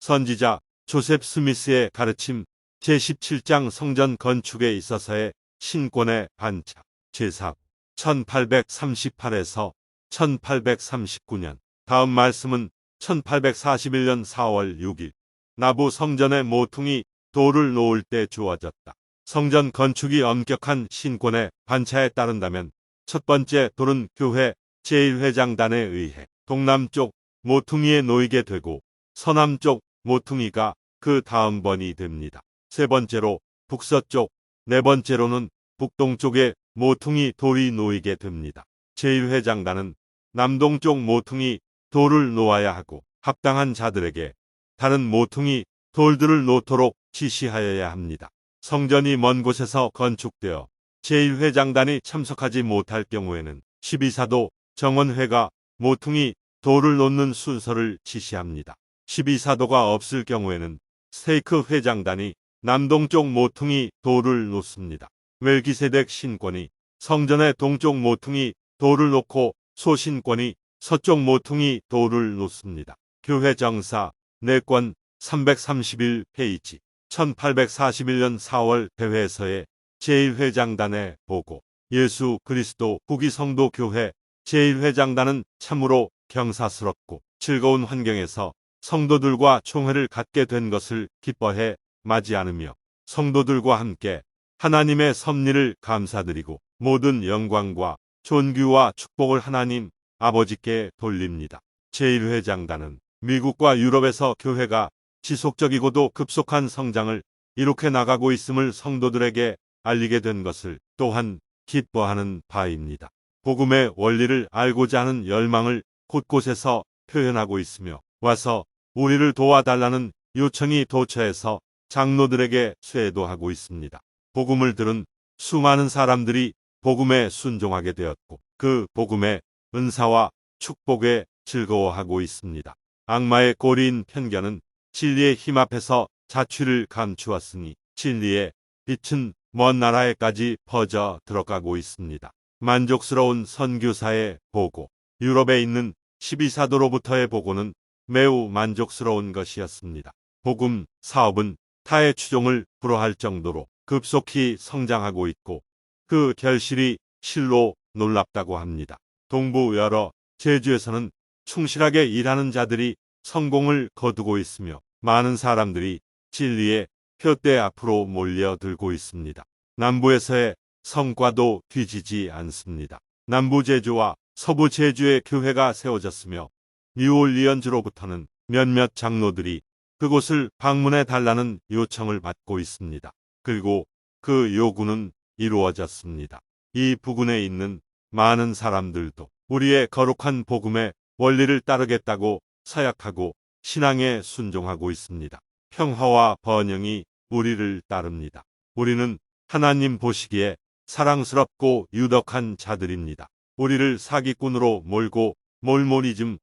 선지자 조셉 스미스의 가르침 제17장 성전 건축에 있어서의 신권의 반차 제4 1838에서 1839년. 다음 말씀은 1841년 4월 6일 나부 성전의 모퉁이 돌을 놓을 때 주어졌다. 성전 건축이 엄격한 신권의 반차에 따른다면 첫 번째 돌은 교회 제1회장단에 의해 동남쪽 모퉁이에 놓이게 되고 서남쪽 모퉁이가 그 다음 번이 됩니다. 세 번째로 북서쪽, 네 번째로는 북동쪽에 모퉁이 돌이 놓이게 됩니다. 제1회장단은 남동쪽 모퉁이 돌을 놓아야 하고 합당한 자들에게 다른 모퉁이 돌들을 놓도록 지시하여야 합니다. 성전이 먼 곳에서 건축되어 제1회장단이 참석하지 못할 경우에는 12사도 정원회가 모퉁이 돌을 놓는 순서를 지시합니다. 12사도가 없을 경우에는 스테이크 회장단이 남동쪽 모퉁이 돌을 놓습니다. 멜기세덱 신권이 성전의 동쪽 모퉁이 돌을 놓고 소신권이 서쪽 모퉁이 돌을 놓습니다. 교회 정사 내권 331페이지 1841년 4월 대회에서의 제1회장단의 보고 예수 그리스도 후기 성도 교회 제1회장단은 참으로 경사스럽고 즐거운 환경에서 성도들과 총회를 갖게 된 것을 기뻐해 맞이하느며 성도들과 함께 하나님의 섭리를 감사드리고 모든 영광과 존귀와 축복을 하나님 아버지께 돌립니다. 제1회장단은 미국과 유럽에서 교회가 지속적이고도 급속한 성장을 이룩해 나가고 있음을 성도들에게 알리게 된 것을 또한 기뻐하는 바입니다. 복음의 원리를 알고자 하는 열망을 곳곳에서 표현하고 있으며 와서 우리를 도와달라는 요청이 도처에서 장로들에게 쇄도하고 있습니다. 복음을 들은 수많은 사람들이 복음에 순종하게 되었고 그 복음의 은사와 축복에 즐거워하고 있습니다. 악마의 꼬리인 편견은 진리의 힘 앞에서 자취를 감추었으니 진리의 빛은 먼 나라에까지 퍼져 들어가고 있습니다. 만족스러운 선교사의 보고 유럽에 있는 12사도로부터의 보고는 매우 만족스러운 것이었습니다. 복음 사업은 타의 추종을 불허할 정도로 급속히 성장하고 있고 그 결실이 실로 놀랍다고 합니다. 동부 여러 제주에서는 충실하게 일하는 자들이 성공을 거두고 있으며 많은 사람들이 진리의 표대 앞으로 몰려들고 있습니다. 남부에서의 성과도 뒤지지 않습니다. 남부 제주와 서부 제주의 교회가 세워졌으며 뉴올리언즈로부터는 몇몇 장로들이 그곳을 방문해 달라는 요청을 받고 있습니다. 그리고 그 요구는 이루어졌습니다. 이 부근에 있는 많은 사람들도 우리의 거룩한 복음의 원리를 따르겠다고 서약하고 신앙에 순종하고 있습니다. 평화와 번영이 우리를 따릅니다. 우리는 하나님 보시기에 사랑스럽고 유덕한 자들입니다. 우리를 사기꾼으로 몰고 몰모니즘,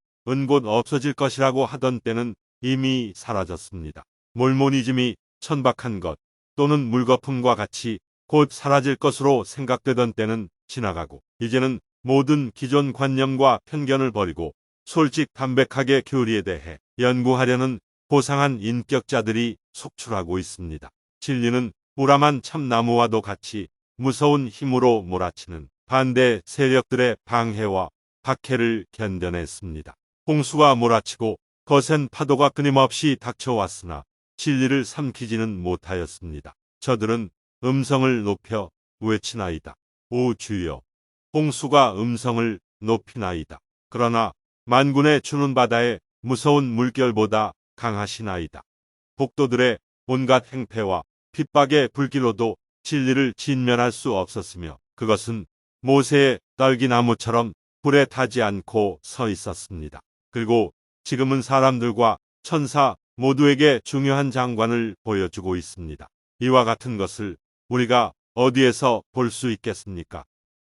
곧 없어질 것이라고 하던 때는 이미 사라졌습니다. 몰모니즘이 천박한 것 또는 물거품과 같이 곧 사라질 것으로 생각되던 때는 지나가고 이제는 모든 기존 관념과 편견을 버리고 솔직 담백하게 교리에 대해 연구하려는 고상한 인격자들이 속출하고 있습니다. 진리는 우람한 참나무와도 같이 무서운 힘으로 몰아치는 반대 세력들의 방해와 박해를 견뎌냈습니다. 홍수가 몰아치고 거센 파도가 끊임없이 닥쳐왔으나 진리를 삼키지는 못하였습니다. 저들은 음성을 높여 외치나이다. 오 주여, 홍수가 음성을 높이나이다. 그러나 만군의 주는 바다의 무서운 물결보다 강하시나이다. 복도들의 온갖 행패와 핍박의 불길로도 진리를 진면할 수 없었으며 그것은 모세의 떨기나무처럼 불에 타지 않고 서 있었습니다. 그리고 지금은 사람들과 천사 모두에게 중요한 장관을 보여주고 있습니다. 이와 같은 것을 우리가 어디에서 볼 수 있겠습니까?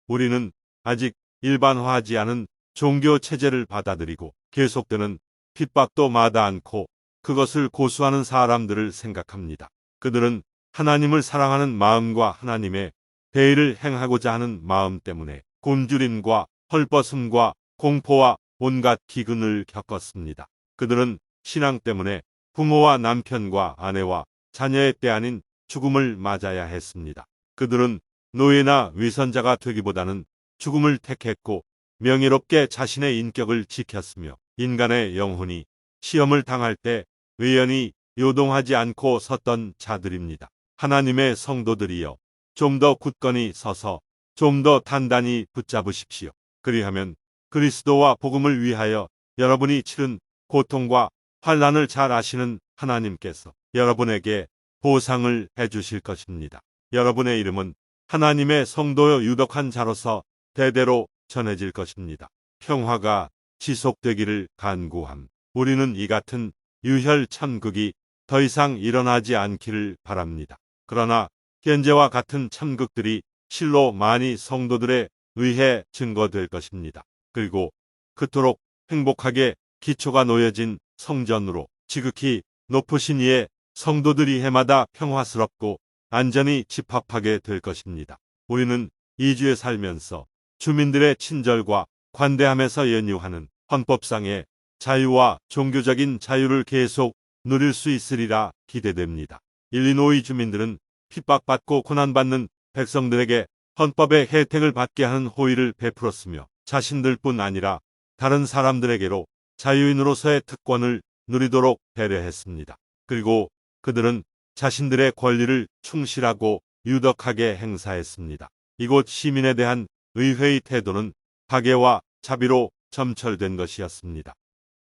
우리는 아직 일반화하지 않은 종교 체제를 받아들이고 계속되는 핍박도 마다 않고 그것을 고수하는 사람들을 생각합니다. 그들은 하나님을 사랑하는 마음과 하나님의 대의를 행하고자 하는 마음 때문에 굶주림과 헐벗음과 공포와 온갖 기근을 겪었습니다. 그들은 신앙 때문에 부모와 남편과 아내와 자녀의 때 아닌 죽음을 맞아야 했습니다. 그들은 노예나 위선자가 되기보다는 죽음을 택했고 명예롭게 자신의 인격을 지켰으며 인간의 영혼이 시험을 당할 때 의연히 요동하지 않고 섰던 자들입니다. 하나님의 성도들이여, 좀 더 굳건히 서서 좀 더 단단히 붙잡으십시오. 그리하면 그리스도와 복음을 위하여 여러분이 치른 고통과 환난을 잘 아시는 하나님께서 여러분에게 보상을 해주실 것입니다. 여러분의 이름은 하나님의 성도여 유덕한 자로서 대대로 전해질 것입니다. 평화가 지속되기를 간구함. 우리는 이 같은 유혈 참극이 더 이상 일어나지 않기를 바랍니다. 그러나 현재와 같은 참극들이 실로 많이 성도들에 의해 증거될 것입니다. 그리고 그토록 행복하게 기초가 놓여진 성전으로 지극히 높으신 이의 성도들이 해마다 평화스럽고 안전히 집합하게 될 것입니다. 우리는 이 주에 살면서 주민들의 친절과 관대함에서 연유하는 헌법상의 자유와 종교적인 자유를 계속 누릴 수 있으리라 기대됩니다. 일리노이 주민들은 핍박받고 고난받는 백성들에게 헌법의 혜택을 받게 하는 호의를 베풀었으며 자신들뿐 아니라 다른 사람들에게로 자유인으로서의 특권을 누리도록 배려했습니다. 그리고 그들은 자신들의 권리를 충실하고 유덕하게 행사했습니다. 이곳 시민에 대한 의회의 태도는 박애와 자비로 점철된 것이었습니다.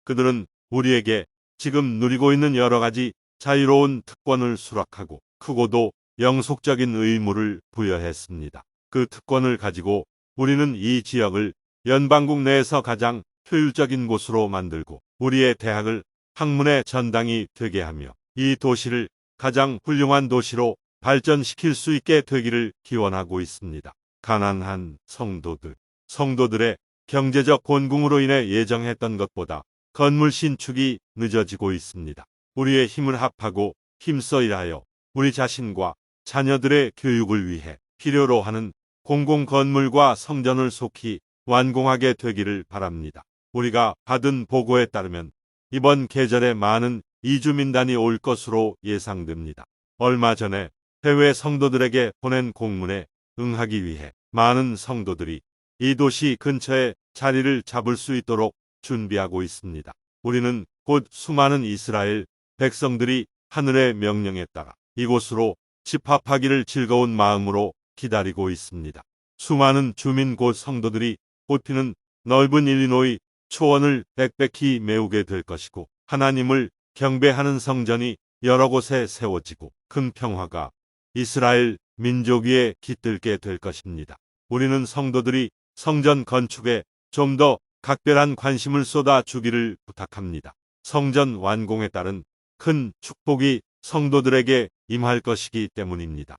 그들은 우리에게 지금 누리고 있는 여러 가지 자유로운 특권을 수락하고 크고도 영속적인 의무를 부여했습니다. 그 특권을 가지고 우리는 이 지역을 연방국 내에서 가장 효율적인 곳으로 만들고 우리의 대학을 학문의 전당이 되게 하며 이 도시를 가장 훌륭한 도시로 발전시킬 수 있게 되기를 기원하고 있습니다. 가난한 성도들의 경제적 곤궁으로 인해 예정했던 것보다 건물 신축이 늦어지고 있습니다. 우리의 힘을 합하고 힘써 일하여 우리 자신과 자녀들의 교육을 위해 필요로 하는 공공건물과 성전을 속히 완공하게 되기를 바랍니다. 우리가 받은 보고에 따르면 이번 계절에 많은 이주민단이 올 것으로 예상됩니다. 얼마 전에 해외 성도들에게 보낸 공문에 응하기 위해 많은 성도들이 이 도시 근처에 자리를 잡을 수 있도록 준비하고 있습니다. 우리는 곧 수많은 이스라엘 백성들이 하늘의 명령에 따라 이곳으로 집합하기를 즐거운 마음으로 기다리고 있습니다. 수많은 주민 곧 성도들이 꽃피는 넓은 일리노이 초원을 빽빽히 메우게 될 것이고 하나님을 경배하는 성전이 여러 곳에 세워지고 큰 평화가 이스라엘 민족 위에 깃들게 될 것입니다. 우리는 성도들이 성전 건축에 좀 더 각별한 관심을 쏟아 주기를 부탁합니다. 성전 완공에 따른 큰 축복이 성도들에게 임할 것이기 때문입니다.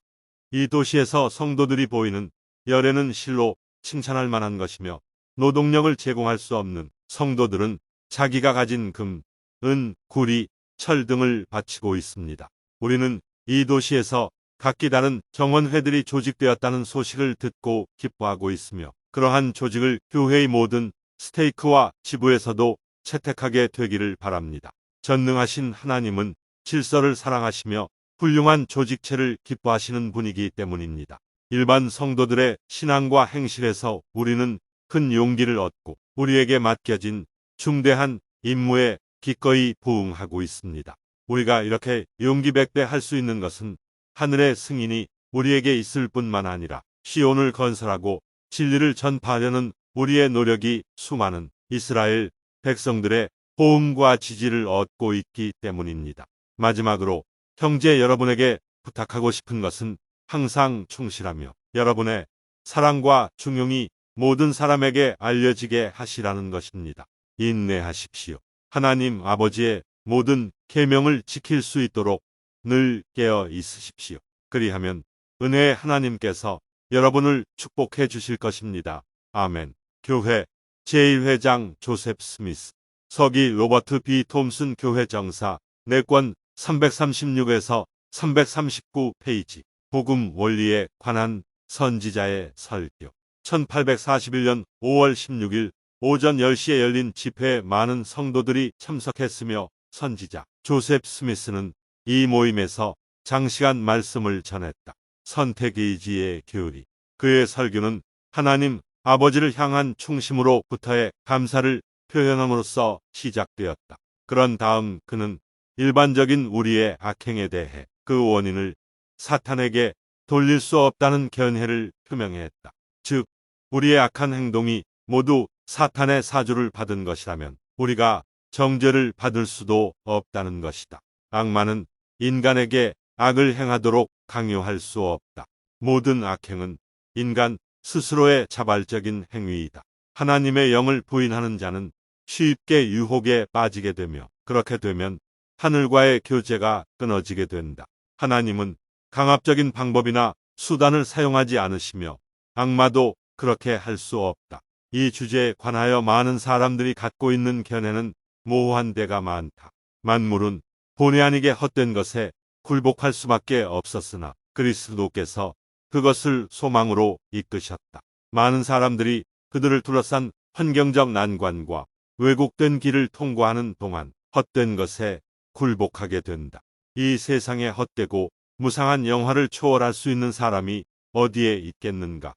이 도시에서 성도들이 보이는 열애는 실로 칭찬할 만한 것이며 노동력을 제공할 수 없는 성도들은 자기가 가진 금, 은, 구리, 철 등을 바치고 있습니다. 우리는 이 도시에서 각기 다른 정원회들이 조직되었다는 소식을 듣고 기뻐하고 있으며 그러한 조직을 교회의 모든 스테이크와 지부에서도 채택하게 되기를 바랍니다. 전능하신 하나님은 질서를 사랑하시며 훌륭한 조직체를 기뻐하시는 분이기 때문입니다. 일반 성도들의 신앙과 행실에서 우리는 큰 용기를 얻고 우리에게 맡겨진 중대한 임무에 기꺼이 부응하고 있습니다. 우리가 이렇게 용기백배 할 수 있는 것은 하늘의 승인이 우리에게 있을 뿐만 아니라 시온을 건설하고 진리를 전파하려는 우리의 노력이 수많은 이스라엘 백성들의 호응과 지지를 얻고 있기 때문입니다. 마지막으로 형제 여러분에게 부탁하고 싶은 것은 항상 충실하며 여러분의 사랑과 중용이 모든 사람에게 알려지게 하시라는 것입니다. 인내하십시오. 하나님 아버지의 모든 계명을 지킬 수 있도록 늘 깨어 있으십시오. 그리하면 은혜의 하나님께서 여러분을 축복해 주실 것입니다. 아멘. 교회 제1회장 조셉 스미스, 서기 로버트 B. 톰슨 교회 정사, 내권 336에서 339 페이지. 복음 원리에 관한 선지자의 설교. 1841년 5월 16일 오전 10시에 열린 집회에 많은 성도들이 참석했으며 선지자 조셉 스미스는 이 모임에서 장시간 말씀을 전했다. 선택의지의 교리. 그의 설교는 하나님 아버지를 향한 충심으로부터의 감사를 표현함으로써 시작되었다. 그런 다음 그는 일반적인 우리의 악행에 대해 그 원인을 사탄에게 돌릴 수 없다는 견해를 표명했다. 즉, 우리의 악한 행동이 모두 사탄의 사주를 받은 것이라면 우리가 정죄를 받을 수도 없다는 것이다. 악마는 인간에게 악을 행하도록 강요할 수 없다. 모든 악행은 인간 스스로의 자발적인 행위이다. 하나님의 영을 부인하는 자는 쉽게 유혹에 빠지게 되며 그렇게 되면 하늘과의 교제가 끊어지게 된다. 하나님은 강압적인 방법이나 수단을 사용하지 않으시며 악마도 그렇게 할 수 없다. 이 주제에 관하여 많은 사람들이 갖고 있는 견해는 모호한 데가 많다. 만물은 본의 아니게 헛된 것에 굴복할 수밖에 없었으나 그리스도께서 그것을 소망으로 이끄셨다. 많은 사람들이 그들을 둘러싼 환경적 난관과 왜곡된 길을 통과하는 동안 헛된 것에 굴복하게 된다. 이 세상에 헛되고 무상한 영화를 초월할 수 있는 사람이 어디에 있겠는가?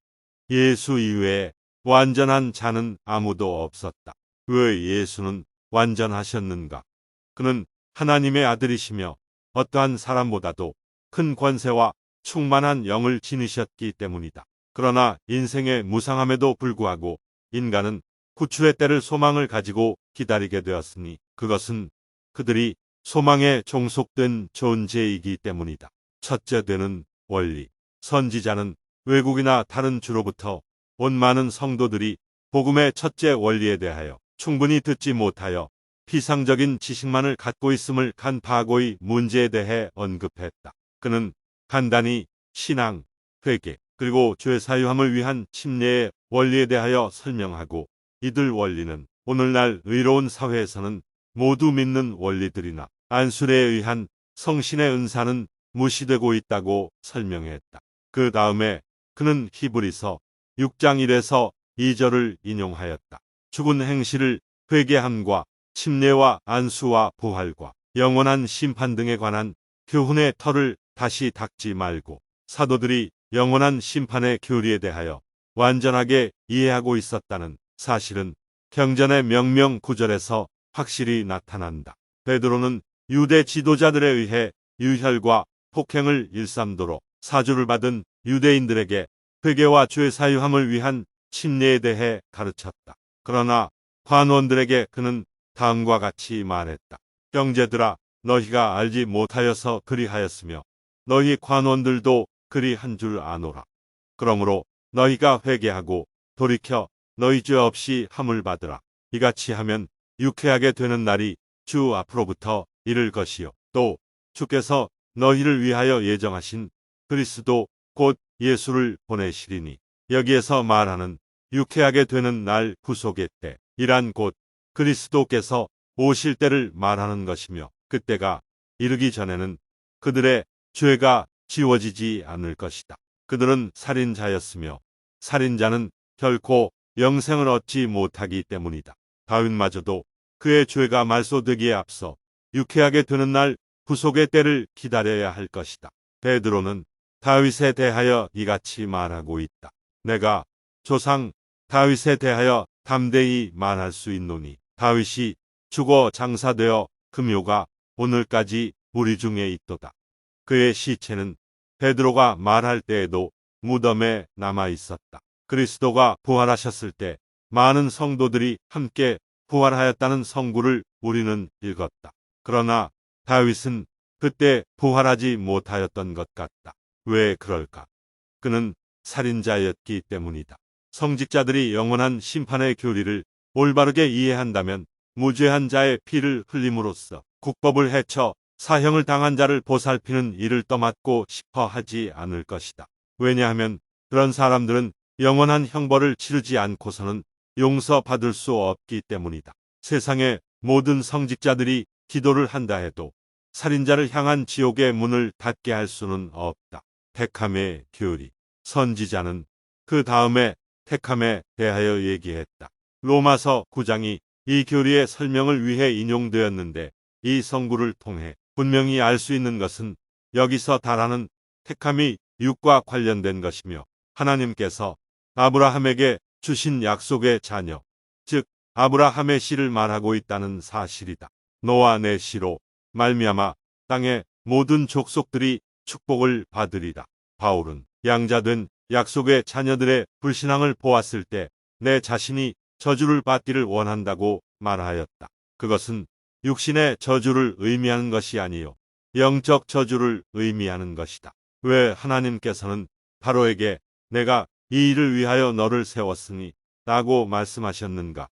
예수 이외에 완전한 자는 아무도 없었다. 왜 예수는 완전하셨는가? 그는 하나님의 아들이시며 어떠한 사람보다도 큰 권세와 충만한 영을 지니셨기 때문이다. 그러나 인생의 무상함에도 불구하고 인간은 구출의 때를 소망을 가지고 기다리게 되었으니 그것은 그들이 소망에 종속된 존재이기 때문이다. 첫째 되는 원리. 선지자는 외국이나 다른 주로부터 온 많은 성도들이 복음의 첫째 원리에 대하여 충분히 듣지 못하여 피상적인 지식만을 갖고 있음을 간파하고의 문제에 대해 언급했다. 그는 간단히 신앙, 회개, 그리고 죄 사유함을 위한 침례의 원리에 대하여 설명하고 이들 원리는 오늘날 의로운 사회에서는 모두 믿는 원리들이나 안술에 의한 성신의 은사는 무시되고 있다고 설명했다. 그 다음에 그는 히브리서 6장 1에서 2절을 인용하였다. 죽은 행실을 회개함과 침례와 안수와 부활과 영원한 심판 등에 관한 교훈의 털을 다시 닦지 말고 사도들이 영원한 심판의 교리에 대하여 완전하게 이해하고 있었다는 사실은 경전의 명명 구절에서 확실히 나타난다. 베드로는 유대 지도자들에 의해 유혈과 폭행을 일삼도록 사주를 받은 유대인들에게 회개와 죄 사유함을 위한 침례에 대해 가르쳤다. 그러나 관원들에게 그는 다음과 같이 말했다. 형제들아, 너희가 알지 못하여서 그리하였으며 너희 관원들도 그리한 줄 아노라. 그러므로 너희가 회개하고 돌이켜 너희 죄 없이 함을 받으라. 이같이 하면 유쾌하게 되는 날이 주 앞으로부터 이를 것이요. 또 주께서 너희를 위하여 예정하신 그리스도 곧 예수를 보내시리니 여기에서 말하는 유쾌하게 되는 날 구속의 때 이란 곧 그리스도께서 오실 때를 말하는 것이며 그때가 이르기 전에는 그들의 죄가 지워지지 않을 것이다. 그들은 살인자였으며 살인자는 결코 영생을 얻지 못하기 때문이다. 다윗마저도 그의 죄가 말소되기에 앞서 유쾌하게 되는 날 구속의 때를 기다려야 할 것이다. 베드로는 다윗에 대하여 이같이 말하고 있다. 내가 조상 다윗에 대하여 담대히 말할 수 있노니 다윗이 죽어 장사되어 금요가 오늘까지 우리 중에 있도다. 그의 시체는 베드로가 말할 때에도 무덤에 남아 있었다. 그리스도가 부활하셨을 때 많은 성도들이 함께 부활하였다는 성구를 우리는 읽었다. 그러나 다윗은 그때 부활하지 못하였던 것 같다. 왜 그럴까? 그는 살인자였기 때문이다. 성직자들이 영원한 심판의 교리를 올바르게 이해한다면 무죄한 자의 피를 흘림으로써 국법을 해쳐 사형을 당한 자를 보살피는 일을 떠맡고 싶어 하지 않을 것이다. 왜냐하면 그런 사람들은 영원한 형벌을 치르지 않고서는 용서받을 수 없기 때문이다. 세상의 모든 성직자들이 기도를 한다 해도 살인자를 향한 지옥의 문을 닫게 할 수는 없다. 택함의 교리. 선지자는 그 다음에 택함에 대하여 얘기했다. 로마서 9장이 이 교리의 설명을 위해 인용되었는데 이 성구를 통해 분명히 알 수 있는 것은 여기서 달하는 택함이 육과 관련된 것이며 하나님께서 아브라함에게 주신 약속의 자녀, 즉 아브라함의 씨를 말하고 있다는 사실이다. 너와 내 씨로 말미암아 땅의 모든 족속들이 축복을 받으리라. 바울은 양자된 약속의 자녀들의 불신앙을 보았을 때 내 자신이 저주를 받기를 원한다고 말하였다. 그것은 육신의 저주를 의미하는 것이 아니요 영적 저주를 의미하는 것이다. 왜 하나님께서는 바로에게 내가 이 일을 위하여 너를 세웠으니 라고 말씀하셨는가?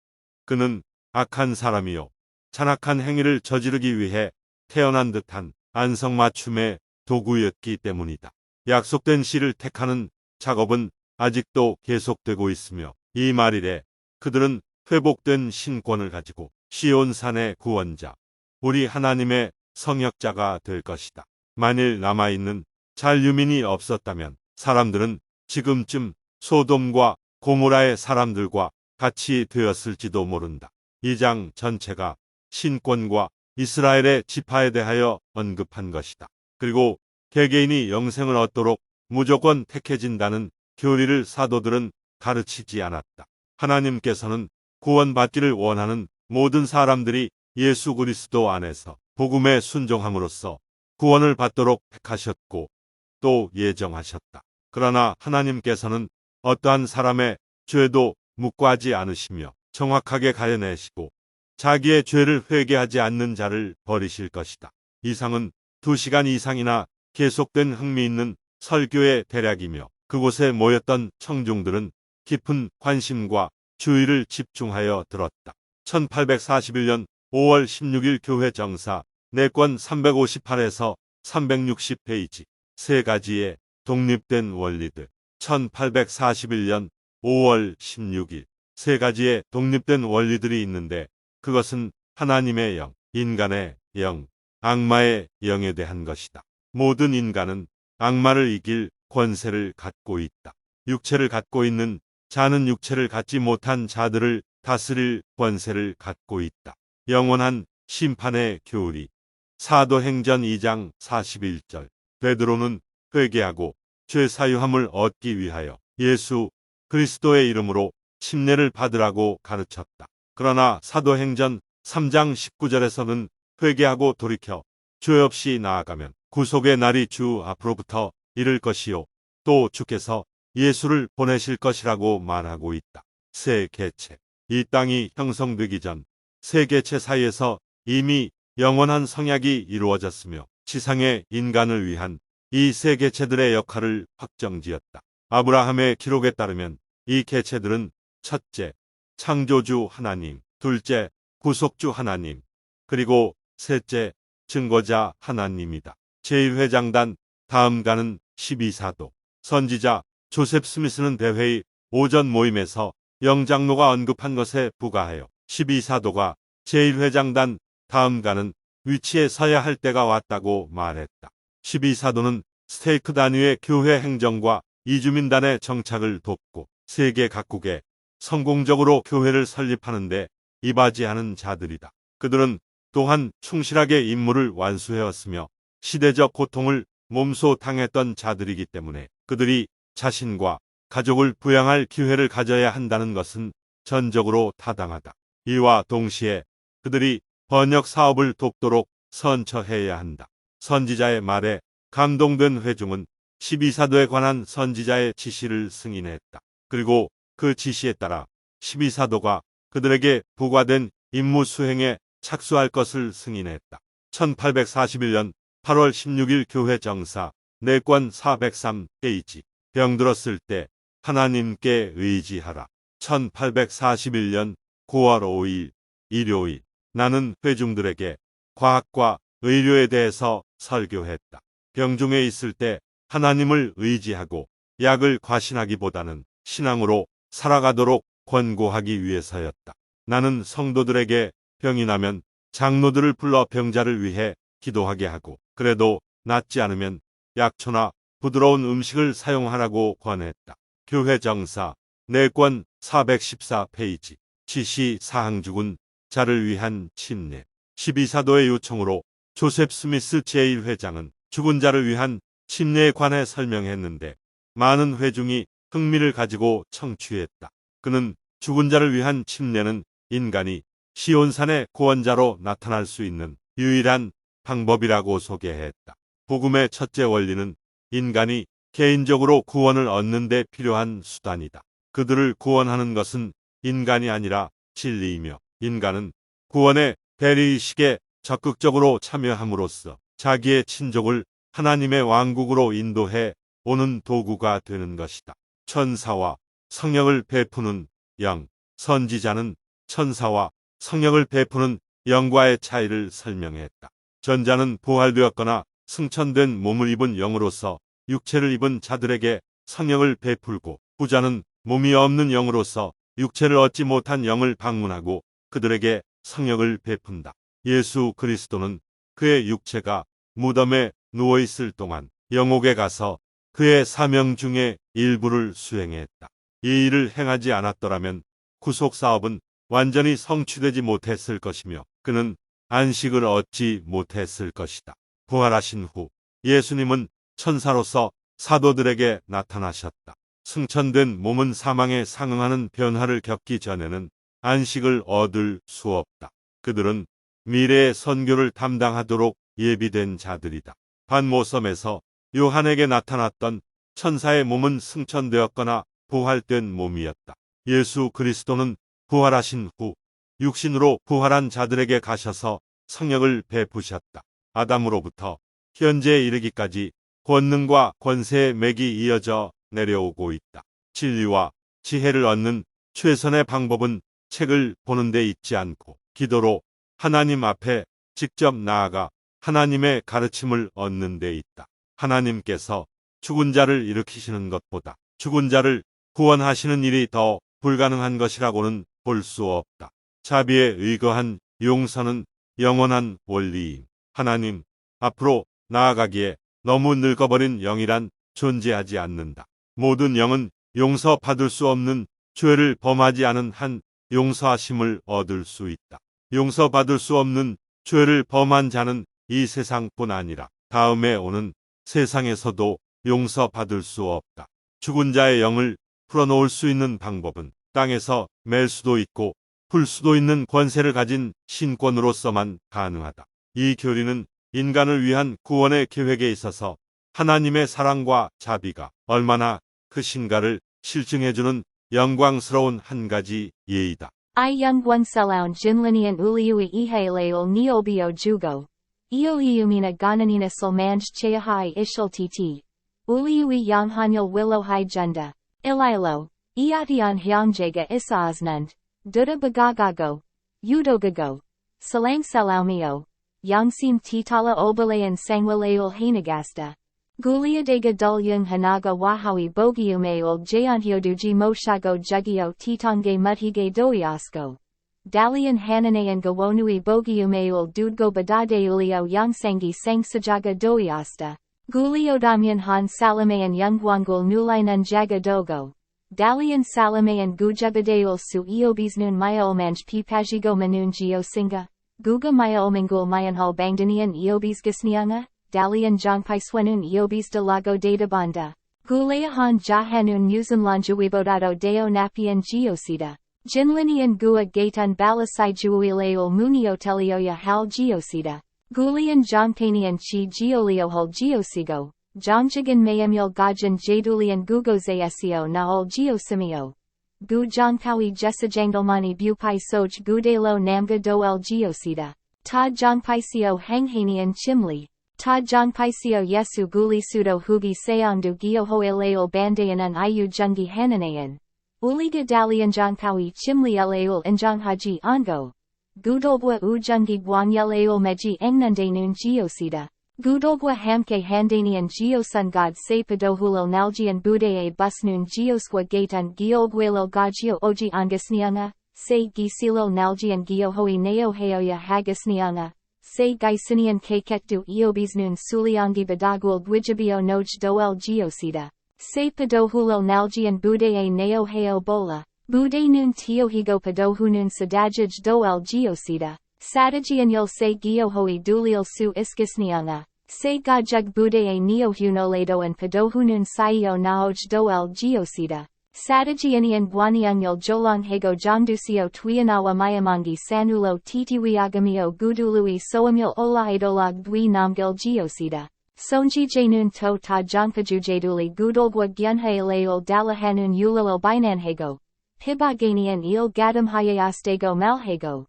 그는 악한 사람이요 잔악한 행위를 저지르기 위해 태어난 듯한 안성맞춤의 도구였기 때문이다. 약속된 씨를 택하는 작업은 아직도 계속되고 있으며 이 말일에 그들은 회복된 신권을 가지고 시온산의 구원자, 우리 하나님의 성역자가 될 것이다. 만일 남아있는 잔류민이 없었다면 사람들은 지금쯤 소돔과 고모라의 사람들과 같이 되었을지도 모른다. 이 장 전체가 신권과 이스라엘의 지파에 대하여 언급한 것이다. 그리고 개개인이 영생을 얻도록 무조건 택해진다는 교리를 사도들은 가르치지 않았다. 하나님께서는 구원받기를 원하는 모든 사람들이 예수 그리스도 안에서 복음에 순종함으로써 구원을 받도록 택하셨고 또 예정하셨다. 그러나 하나님께서는 어떠한 사람의 죄도 묵과하지 않으시며 정확하게 가려내시고 자기의 죄를 회개하지 않는 자를 버리실 것이다. 이상은 2시간 이상이나 계속된 흥미있는 설교의 대략이며 그곳에 모였던 청중들은 깊은 관심과 주의를 집중하여 들었다. 1841년 5월 16일 교회 정사 4권 358에서 360페이지 세 가지의 독립된 원리들 1841년 5월 16일 세 가지의 독립된 원리들이 있는데 그것은 하나님의 영, 인간의 영, 악마의 영에 대한 것이다. 모든 인간은 악마를 이길 권세를 갖고 있다. 육체를 갖고 있는 자는 육체를 갖지 못한 자들을 다스릴 권세를 갖고 있다. 영원한 심판의 교리 사도행전 2장 41절 베드로는 회개하고 죄 사유함을 얻기 위하여 예수 그리스도의 이름으로 침례를 받으라고 가르쳤다. 그러나 사도행전 3장 19절에서는 회개하고 돌이켜 죄 없이 나아가면 구속의 날이 주 앞으로부터 이를 것이요 또 주께서 예수를 보내실 것이라고 말하고 있다. 새 개체 이 땅이 형성되기 전 새 개체 사이에서 이미 영원한 성약이 이루어졌으며 지상의 인간을 위한 이 새 개체들의 역할을 확정지었다. 아브라함의 기록에 따르면 이 개체들은 첫째, 창조주 하나님, 둘째, 구속주 하나님, 그리고 셋째, 증거자 하나님이다. 제1회장단 다음가는 12사도 선지자 조셉 스미스는 대회의 오전 모임에서 영장로가 언급한 것에 부가하여 12사도가 제1회장단 다음가는 위치에 서야 할 때가 왔다고 말했다. 12사도는 스테이크 단위의 교회 행정과 이주민단의 정착을 돕고 세계 각국에 성공적으로 교회를 설립하는 데 이바지하는 자들이다. 그들은 또한 충실하게 임무를 완수해왔으며 시대적 고통을 몸소 당했던 자들이기 때문에 그들이 자신과 가족을 부양할 기회를 가져야 한다는 것은 전적으로 타당하다. 이와 동시에 그들이 번역 사업을 돕도록 선처해야 한다. 선지자의 말에 감동된 회중은 12사도에 관한 선지자의 지시를 승인했다. 그리고 그 지시에 따라 12사도가 그들에게 부과된 임무 수행에 착수할 것을 승인했다. 1841년 8월 16일 교회 정사 4권 403페이지 병들었을 때 하나님께 의지하라. 1841년 9월 5일 일요일 나는 회중들에게 과학과 의료에 대해서 설교했다. 병중에 있을 때 하나님을 의지하고 약을 과신하기보다는 신앙으로 살아가도록 권고하기 위해서였다. 나는 성도들에게 병이 나면 장로들을 불러 병자를 위해 기도하게 하고 그래도 낫지 않으면 약초나 부드러운 음식을 사용하라고 권했다. 교회 정사 4권 414페이지 지시 사항 죽은 자를 위한 침례 12사도의 요청으로 조셉 스미스 제1회장은 죽은 자를 위한 침례에 관해 설명했는데 많은 회중이 흥미를 가지고 청취했다. 그는 죽은 자를 위한 침례는 인간이 시온산의 구원자로 나타날 수 있는 유일한 방법이라고 소개했다. 복음의 첫째 원리는 인간이 개인적으로 구원을 얻는 데 필요한 수단이다. 그들을 구원하는 것은 인간이 아니라 진리이며 인간은 구원의 대리의식에 적극적으로 참여함으로써 자기의 친족을 하나님의 왕국으로 인도해 오는 도구가 되는 것이다. 천사와 성령을 베푸는 영, 선지자는 천사와 성령을 베푸는 영과의 차이를 설명했다. 전자는 부활되었거나 승천된 몸을 입은 영으로서 육체를 입은 자들에게 성령을 베풀고 후자는 몸이 없는 영으로서 육체를 얻지 못한 영을 방문하고 그들에게 성령을 베푼다. 예수 그리스도는 그의 육체가 무덤에 누워있을 동안 영옥에 가서 그의 사명 중에 일부를 수행했다. 이 일을 행하지 않았더라면 구속사업은 완전히 성취되지 못했을 것이며 그는 안식을 얻지 못했을 것이다. 부활하신 후 예수님은 천사로서 사도들에게 나타나셨다. 승천된 몸은 사망에 상응하는 변화를 겪기 전에는 안식을 얻을 수 없다. 그들은 미래의 선교를 담당하도록 예비된 자들이다. 반모섬에서 요한에게 나타났던 천사의 몸은 승천되었거나 부활된 몸이었다. 예수 그리스도는 부활하신 후 육신으로 부활한 자들에게 가셔서 성령을 베푸셨다. 아담으로부터 현재에 이르기까지 권능과 권세의 맥이 이어져 내려오고 있다. 진리와 지혜를 얻는 최선의 방법은 책을 보는 데 있지 않고 기도로 하나님 앞에 직접 나아가 하나님의 가르침을 얻는 데 있다. 하나님께서 죽은 자를 일으키시는 것보다 죽은 자를 구원하시는 일이 더 불가능한 것이라고는 볼 수 없다. 자비에 의거한 용서는 영원한 원리임. 하나님 앞으로 나아가기에 너무 늙어버린 영이란 존재하지 않는다. 모든 영은 용서받을 수 없는 죄를 범하지 않은 한 용서하심을 얻을 수 있다. 용서받을 수 없는 죄를 범한 자는 이 세상뿐 아니라 다음에 오는 세상에서도 용서받을 수 없다. 죽은 자의 영을 풀어놓을 수 있는 방법은 땅에서 맬 수도 있고 풀 수도 있는 권세를 가진 신권으로서만 가능하다. 이 교리는 인간을 위한 구원의 계획에 있어서 하나님의 사랑과 자비가 얼마나 크신가를 실증해주는 영광스러운 한 가지 예이다. I 영권 salaun jinlinian uliui ihaleol neobio jugo. Iohiumina gananina solmanj chayahai ishal tt. Uliui yang hanyal willow hai junda. Ililo. Iatian hyamjaga isaznund. Duda bagagago. Udogago. Salang salaumio. Yangsim titala obalayan sangwalaol hanagasta. Guliadaga dulyung hanaga wahawi bogiumaol jayanhyoduji moshago jugio titange muthige doiasko. Dalian hananayan gawonui bogiumaol dudgo badadeulio yangsangi sangsajaga doiasta. Guliodamyan han salamayan yungwangul nulainan jaga dogo. Dalian salamayan gujabadaol su iobisnun myolmanj pipajigo manun geosinga. Guga myolmangul mayanhal bangdanian iobisgasnianga. Dalian jangpaiswanun iobis de lago de banda. Gulayahan jahanun musanlanjuibodado deo napian geosida. Jinlinian gua gaitan balasai juuileol muniotelioya hal geosida. Gulian jangpanian chi geoliohol geosigo. Jangjigan mayamil gajan jadulian gugozasio naol geosimio. Gu jangpawi jesajangdalmani bupai soj gudelo namga doel geosida. Ta jangpaisio hanghanian chimli. Ta jangpaisio yesu guli sudo hugi seangdu giohoeleol bandayanan iu jungi hananayan. Uliga dalian jangpawi chimli eleol enjanghaji ongo. Gudolbwa ujungi guanyeleol meji engnundanun geosida. Gudolbwa hamke handanian geosungad se padohulil nalgian budae busnun geoswa gaitan giolguelil gajio oji angasnianga, se gisilil nalgian giohoi neo heoya hagasnianga. Se Gaisinian kakektu iobisnun suliangi badagul guijabio noj doel geosida. Se padohulil nalgian budae neo heo bola. Budae nun tiohigo padohunun sadajaj doel geosida. Sadagianyal se giohoi dulil su iskisnianga. Se gajug bude neohunolado and padohunun saio naoj doel geosida. Sadagianian guanianyal jolong hego jongdusio tuianawa mayamangi sanulo titiwiagamio gudului soamil ola idolog dwi namgil geosida. Sonji janun to ta jonkajujaduli gudolgwa gyanhae laol dalahanun ulilil binanhago. Pibaganian il gadam hayastego malhago.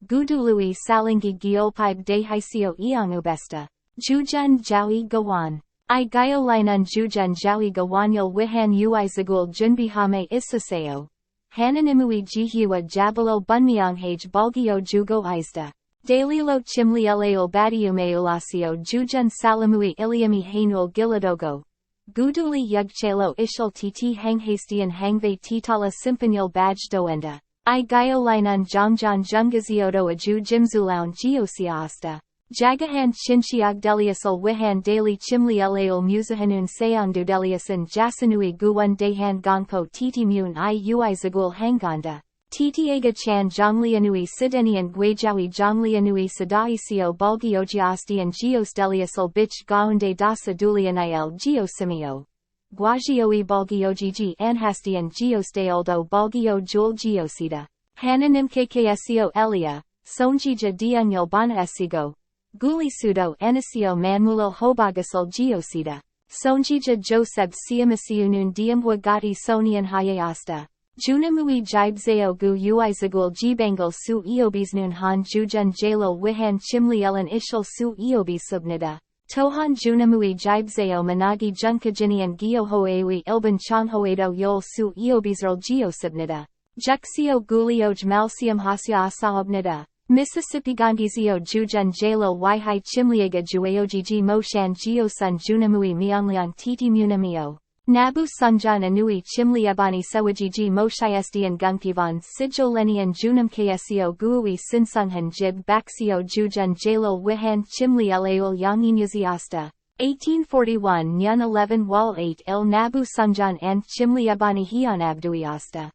Gudului salingi giolpibe de hisio iangubesta. Jujan jawi gawan. I gayolinan jujan jawi gawanyal wihan uizagul junbihame isaseo. Hananimui jihiwa jabalil bunmianghage balgio jugo izda. Dalilo chimlielaol badiumeulacio jujan salamui iliami hanul giladogo. Guduli yugchelo ishal tt hanghastian hangve titala simpanyal badge doenda. I gayolinan jongjan jungaziodo aju jimzulaun geosiasta. Jagahan chinchiagdeliasal wihan daily chimlielaol musahanun sayangdudeliasan jasanui guwan dehan gongpo titimun I uizagul hanganda. Titiaga chan jonglianui sidenian guajawi jonglianui sadaisio bulgiogiastian geosdeliasal bich gaunde dasa dulianail geosimio. Guajioi bulgiogigi anhastian geosdeoldo bulgio jul geosida. Hananimkkksio elia, sonjija dianyal bana esigo. Guli sudo anisio manmulil hobagasal geosida. Sonjija joseb siamasiunun diamwagati sonian hayasta. Junamui jibzeo gu uizagul jibangal su eobisnun han jujan jalil wihan chimlielan ishal su eobi subnida. Tohan junamui jibzeo managi junkajinian giohoewi ilban changhoedo yol su eobisral geosubnida. Juxio gulioj malsium hasya asaobnida. Mississippi gangizio jujan jalil wihai chimliega jueogigi moshan geosun junamui miongliang titi munamio. Nabu sunjan anui chimliabani sewajiji moshiestian gungkivan sijolenian junam ksio guui sinsunghan jib baxio jujan jalil wihan chimlielaol yanginyuziasta. 1841 Nyan 11 Wal 8 Il Nabu sunjan and chimliabani hianabduiasta.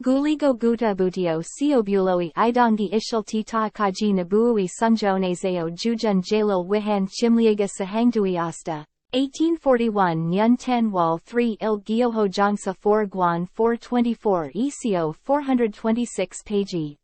Guligo guta butio siobuloi idangi ishal tita kaji nabuui sunjonazeo jujan jalil wihan chimliega sahangduiasta. 1841 Nyan 10 Wal 3 Il Gioho Jongsa 4 Guan 424 ECO 426 Pagi.